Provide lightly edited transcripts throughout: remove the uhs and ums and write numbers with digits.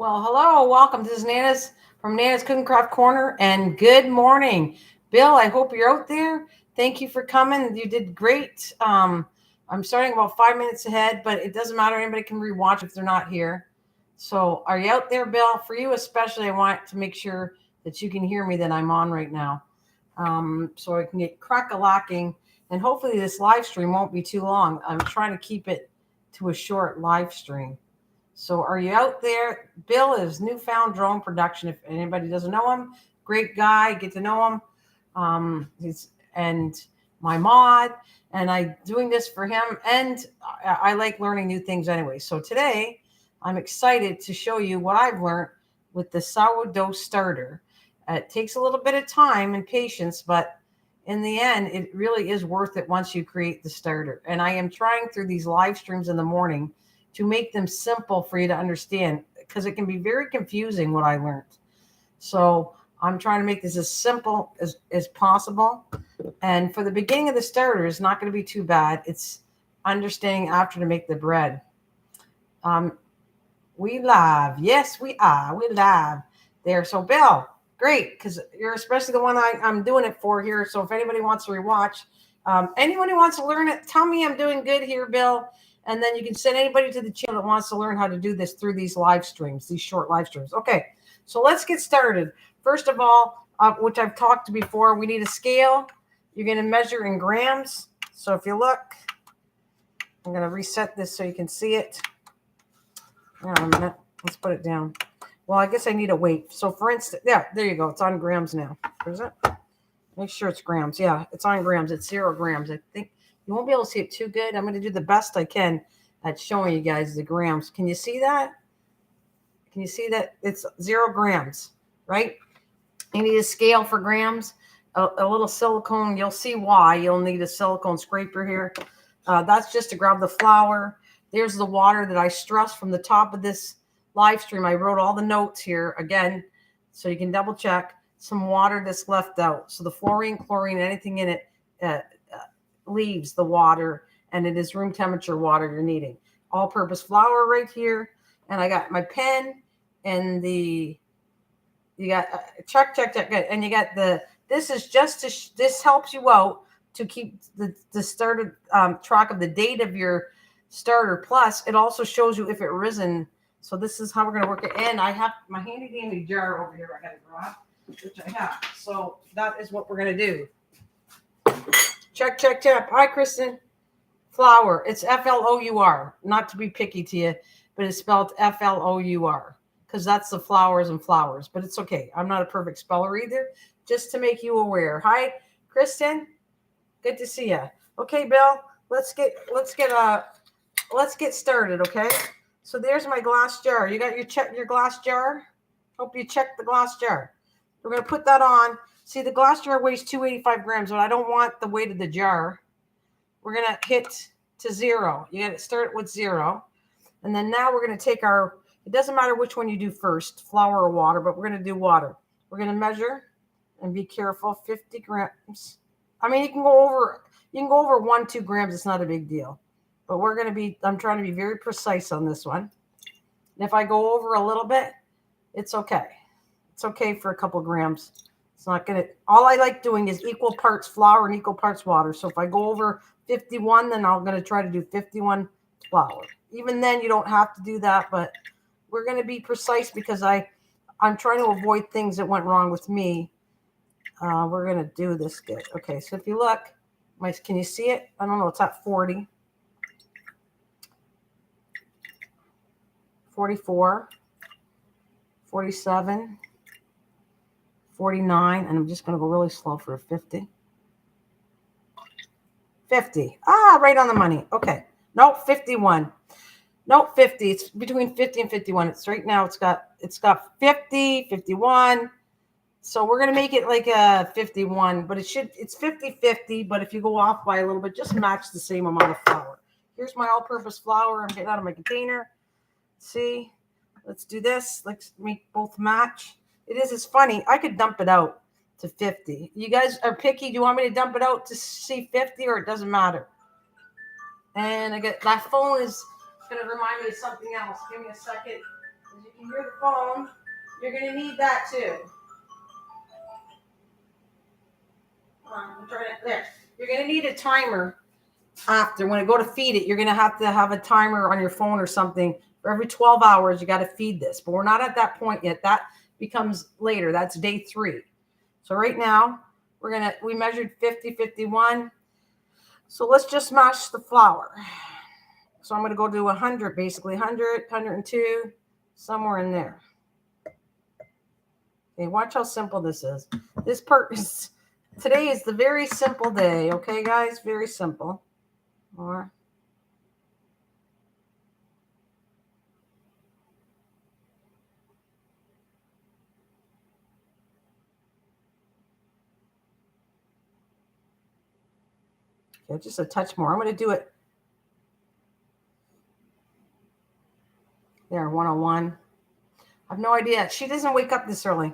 Well, hello, welcome. This is Nana's from Nana's Cooking Craft Corner, and good morning, Bill. I hope you're out there. Thank you for coming. You did great. I'm starting about 5 minutes ahead, but it doesn't matter. Anybody can rewatch if they're not here. So, are you out there, Bill? For you especially, I want to make sure that you can hear me that I'm on right now, so I can get crack-a-lacking, and hopefully this live stream won't be too long. I'm trying to keep it to a short live stream. So are you out there? Bill is Newfound Drone Production. If anybody doesn't know him, great guy. Get to know him. He's and my mod, and I doing this for him. And I like learning new things anyway. So today I'm excited to show you what I've learned with the sourdough starter. It takes a little bit of time and patience, but in the end, it really is worth it once you create the starter. And I am trying through these live streams in the morning to make them simple for you to understand, because it can be very confusing what I learned. So I'm trying to make this as simple as possible. And for the beginning of the starter, it's not going to be too bad. It's understanding after to make the bread. We live. Yes, we are. We live there. So Bill, great, because you're especially the one I'm doing it for here. So if anybody wants to rewatch, anyone who wants to learn it, tell me I'm doing good here, Bill. And then you can send anybody to the channel that wants to learn how to do this through these live streams, these short live streams. Okay, so let's get started. First of all, which I've talked to before, we need a scale. You're going to measure in grams. So if you look, I'm going to reset this so you can see it. Hang on a minute. Let's put it down. Well, I guess I need a weight. So for instance, yeah, there you go. It's on grams now. Where's it? Make sure it's grams. Yeah, it's on grams. It's 0 grams. I think you won't be able to see it too good. I'm going to do the best I can at showing you guys the grams. Can you see that? Can you see that? It's 0 grams, right? You need a scale for grams, a little silicone. You'll see why. You'll need a silicone scraper here. That's just to grab the flour. There's the water that I stressed from the top of this live stream. I wrote all the notes here again, so you can double check. Some water that's left out. So the fluorine, chlorine, anything in it leaves the water, and it is room temperature water you're needing. All-purpose flour right here, and I got my pen and you got check, and you got this is just to this helps you out to keep the starter track of the date of your starter. Plus, it also shows you if it risen. So this is how we're going to work it. And I have my handy dandy jar over here. I got to grab, which I have. So that is what we're going to do. Check. Hi, Kristen. Flour. It's Flour. Not to be picky to you, but it's spelled Flour because that's the flowers and flowers. But it's okay. I'm not a perfect speller either. Just to make you aware. Hi, Kristen. Good to see you. Okay, Bill. Let's get started. Okay. So there's my glass jar. You got your glass jar. Hope you checked the glass jar. We're gonna put that on. See, the glass jar weighs 285 grams, but I don't want the weight of the jar. We're going to hit to 0. You got to start with 0. And then now we're going to take it doesn't matter which one you do first, flour or water, but we're going to do water. We're going to measure and be careful, 50 grams. I mean, you can go over 1-2 grams. It's not a big deal. But I'm trying to be very precise on this one. And if I go over a little bit, it's okay. It's okay for a couple grams. It's not going to, all I like doing is equal parts flour and equal parts water. So if I go over 51, then I'm going to try to do 51 flour. Even then, you don't have to do that, but we're going to be precise because I'm trying to avoid things that went wrong with me. We're going to do this good. Okay, so if you look, can you see it? I don't know, it's at 40. 44, 47, 49, and I'm just going to go really slow for a 50. 50. Right on the money. Okay. Nope, 51. Nope, 50. It's between 50 and 51. It's right now it's got 50, 51. So we're going to make it like a 51, but it's 50-50, but if you go off by a little bit, just match the same amount of flour. Here's my all-purpose flour. I'm getting out of my container. See? Let's do this. Let's make both match. It's funny. I could dump it out to 50. You guys are picky. Do you want me to dump it out to see 50 or it doesn't matter? And I get that phone is going to remind me of something else. Give me a second. As you you hear the phone, you're going to need that too. I'm trying to, there. You're going to need a timer after. When I go to feed it, you're going to have a timer on your phone or something. For every 12 hours, you got to feed this. But we're not at that point yet. That becomes later. That's day 3. So right now, we measured 50, 51. So let's just mash the flour. So I'm going to go to 100, basically 100, 102, somewhere in there. Okay, watch how simple this is. Today is the very simple day. Okay, guys, very simple. Okay, just a touch more. I'm going to do it. There, 101. I have no idea. She doesn't wake up this early.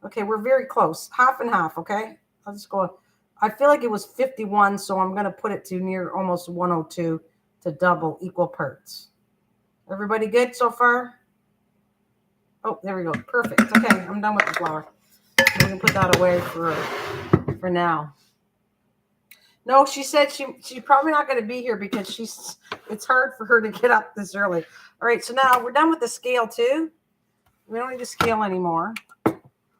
Okay, we're very close. Half and half, okay? I'll just go. I feel like it was 51, so I'm going to put it to near almost 102 to double equal parts. Everybody good so far? Oh, there we go. Perfect. Okay, I'm done with the flour. We can put that away for now. No, she said she's probably not going to be here because it's hard for her to get up this early. All right, so now we're done with the scale too. We don't need to scale anymore.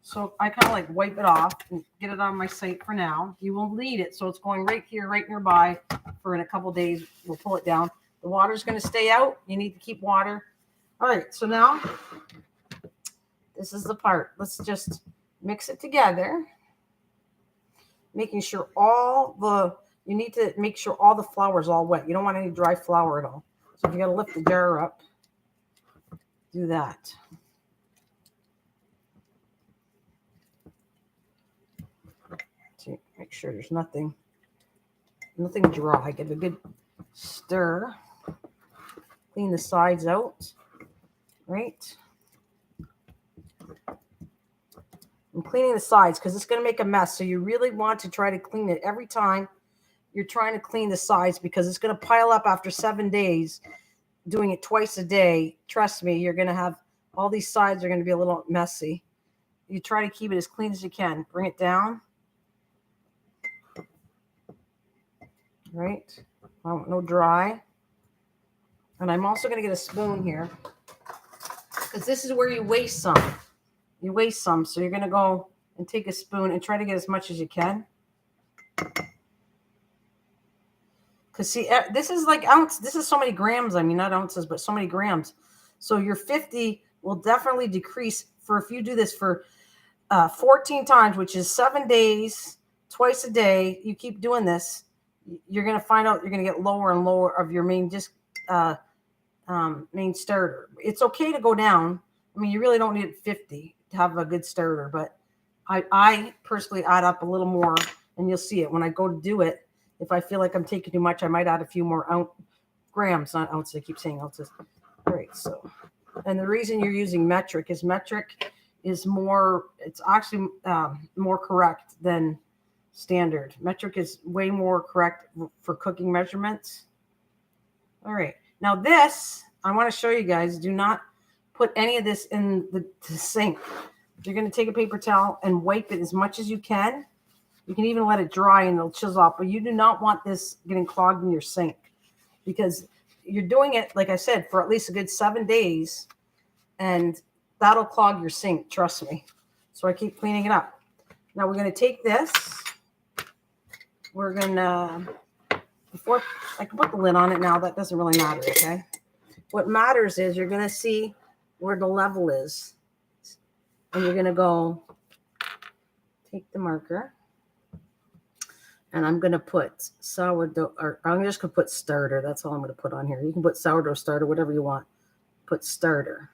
So I kind of like wipe it off and get it on my site for now. You will need it, so it's going right here, right nearby for in a couple days. We'll pull it down. The water's going to stay out. You need to keep water. All right, so now this is the part. Let's just mix it together, making sure you need to make sure all the flour is all wet. You don't want any dry flour at all. So if you got to lift the jar up, do that. So make sure there's nothing dry. Get a good stir. Clean the sides out. Right? I'm cleaning the sides because it's going to make a mess. So you really want to try to clean it every time you're trying to clean the sides because it's going to pile up after 7 days. Doing it twice a day, trust me, you're going to have all these sides are going to be a little messy. You try to keep it as clean as you can. Bring it down. Right? No dry. And I'm also going to get a spoon here because this is where you waste some. You waste some. So you're going to go and take a spoon and try to get as much as you can. Because see, this is like ounce. This is so many grams. I mean, not ounces, but so many grams. So your 50 will definitely decrease if you do this for 14 times, which is 7 days, twice a day. You keep doing this, you're going to find out you're going to get lower and lower of your main main starter. It's okay to go down. I mean, you really don't need 50 to have a good starter, but I personally add up a little more, and you'll see it when I go to do it. If I feel like I'm taking too much, I might add a few more grams, not ounces. I keep saying ounces. All right, so, and the reason you're using metric is more, it's actually more correct than standard. Metric is way more correct for cooking measurements. All right, now this, I want to show you guys, do not put any of this in the sink. You're going to take a paper towel and wipe it as much as you can. You can even let it dry and it'll chisel off, but you do not want this getting clogged in your sink because you're doing it, like I said, for at least a good 7 days, and that'll clog your sink, trust me. So I keep cleaning it up. Now we're going to take this. We're going to, before I can put the lid on it now, that doesn't really matter, okay? What matters is you're going to see where the level is. And you're going to go take the marker. And I'm going to put sourdough, or I'm just going to put starter. That's all I'm going to put on here. You can put sourdough starter, whatever you want. Put starter.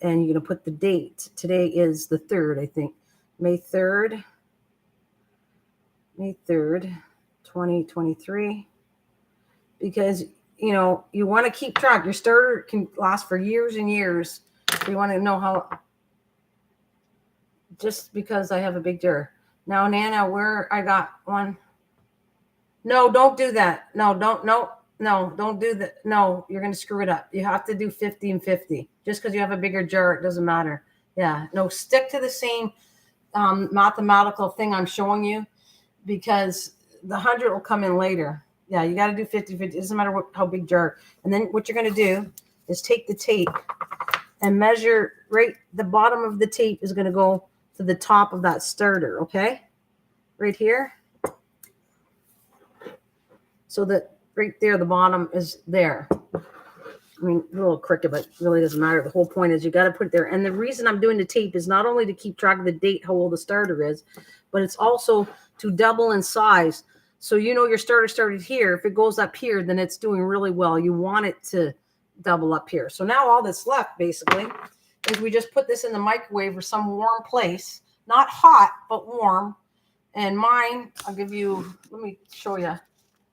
And you're going to put the date. Today is the 3rd, I think. May 3rd, 2023. Because, you know, you want to keep track. Your starter can last for years and years. So you want to know how, just because I have a big jar. Now, Nana, where I got one. No, don't do that. No, don't. No, No, don't do that. No, you're going to screw it up. You have to do 50 and 50. Just because you have a bigger jar, it doesn't matter. Yeah, no, stick to the same mathematical thing I'm showing you, because the 100 will come in later. Yeah, you got to do 50, 50. It doesn't matter how big jar. And then what you're going to do is take the tape and measure right. The bottom of the tape is going to go to the top of that starter, okay? Right here. So that right there, the bottom is there. I mean, a little crooked, but it really doesn't matter. The whole point is you got to put it there. And the reason I'm doing the tape is not only to keep track of the date, how old the starter is, but it's also to double in size. So you know your starter started here. If it goes up here, then it's doing really well. You want it to double up here. So now all that's left, basically, is we just put this in the microwave or some warm place. Not hot, but warm. And mine, I'll give you, let me show you.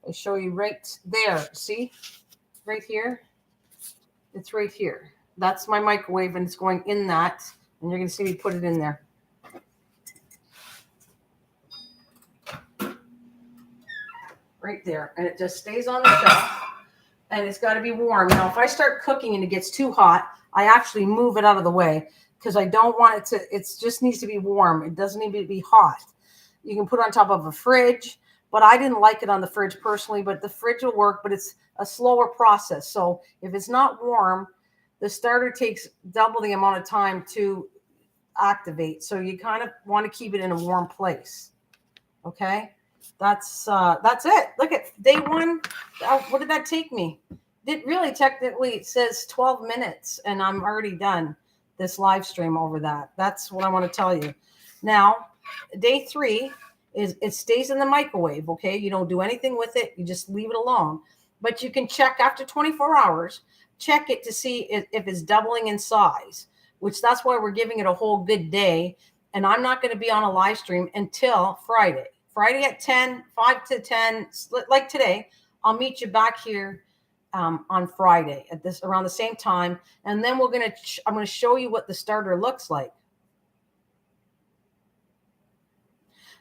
I'll show you right there. See? Right here. It's right here. That's my microwave, and it's going in that. And you're going to see me put it in there. Right there. And it just stays on the shelf. And it's got to be warm. Now, if I start cooking and it gets too hot, I actually move it out of the way because I don't want it to, it just needs to be warm. It doesn't need to be hot. You can put it on top of a fridge, but I didn't like it on the fridge personally, but the fridge will work, but it's a slower process. So if it's not warm, the starter takes double the amount of time to activate. So you kind of want to keep it in a warm place. Okay. That's it. Look at day one. What did that take me? It really technically, it says 12 minutes and I'm already done this live stream over that. That's what I want to tell you. Now, day 3 is it stays in the microwave. Okay. You don't do anything with it. You just leave it alone, but you can check after 24 hours, check it to see if it's doubling in size, which that's why we're giving it a whole good day. And I'm not going to be on a live stream until Friday at 10, 5 to 10, like today. I'll meet you back here on Friday at this around the same time. And then I'm going to show you what the starter looks like.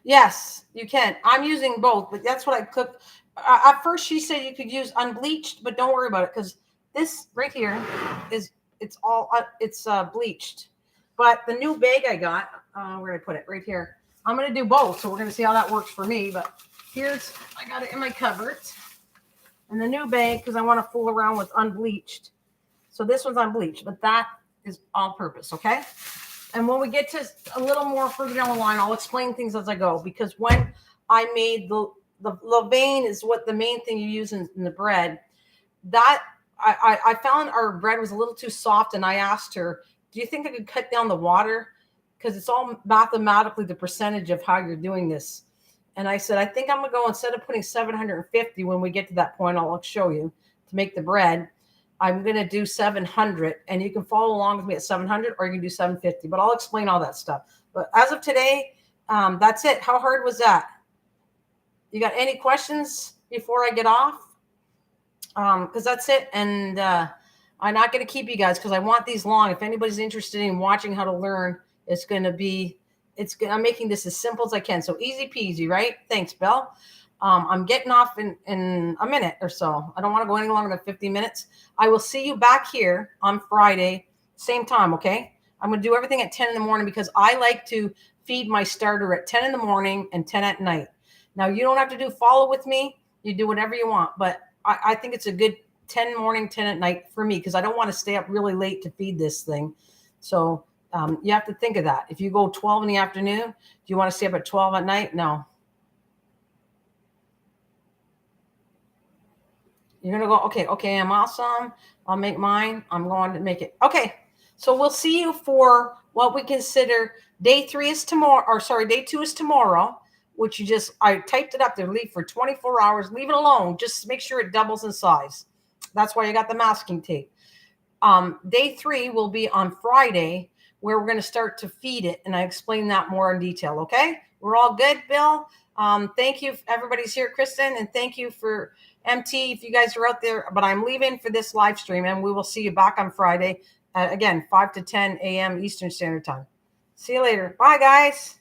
Yes, you can. I'm using both, but that's what I cooked. At first she said you could use unbleached, but don't worry about it because this right here it's bleached. But the new bag I got, where did I put it? Right here. I'm going to do both, so we're going to see how that works for me. But I got it in my cupboard. And the new bag, because I want to fool around with unbleached. So this one's unbleached, but that is all purpose, okay? And when we get to a little more further down the line, I'll explain things as I go. Because when I made the levain is what the main thing you use in the bread. That I found our bread was a little too soft, and I asked her, do you think I could cut down the water? Because it's all mathematically the percentage of how you're doing this. And I said, I think I'm going to go, instead of putting 750 when we get to that point, I'll show you, to make the bread, I'm going to do 700. And you can follow along with me at 700, or you can do 750. But I'll explain all that stuff. But as of today, that's it. How hard was that? You got any questions before I get off? Because that's it. And I'm not going to keep you guys because I want these long. If anybody's interested in watching how to learn, I'm making this as simple as I can. So easy peasy, right? Thanks, Bill. I'm getting off in a minute or so. I don't want to go any longer than 50 minutes. I will see you back here on Friday, same time, okay? I'm going to do everything at 10 in the morning because I like to feed my starter at 10 in the morning and 10 at night. Now, you don't have to follow with me. You do whatever you want. But I think it's a good 10 morning, 10 at night for me because I don't want to stay up really late to feed this thing. So you have to think of that. If you go 12 in the afternoon, do you want to stay up at 12 at night? No. You're going to go, okay, I'm awesome. I'll make mine. I'm going to make it. Okay. So we'll see you for what we consider day 3 is tomorrow, or sorry, day 2 is tomorrow, which I typed it up there, leave for 24 hours, leave it alone. Just make sure it doubles in size. That's why you got the masking tape. Day 3 will be on Friday, where we're going to start to feed it. And I explain that more in detail. Okay. We're all good, Bill. Thank you. Everybody's here, Kristen. And thank you for MT, if you guys are out there, but I'm leaving for this live stream and we will see you back on Friday. Again, 5 to 10 a.m. Eastern Standard Time. See you later. Bye, guys.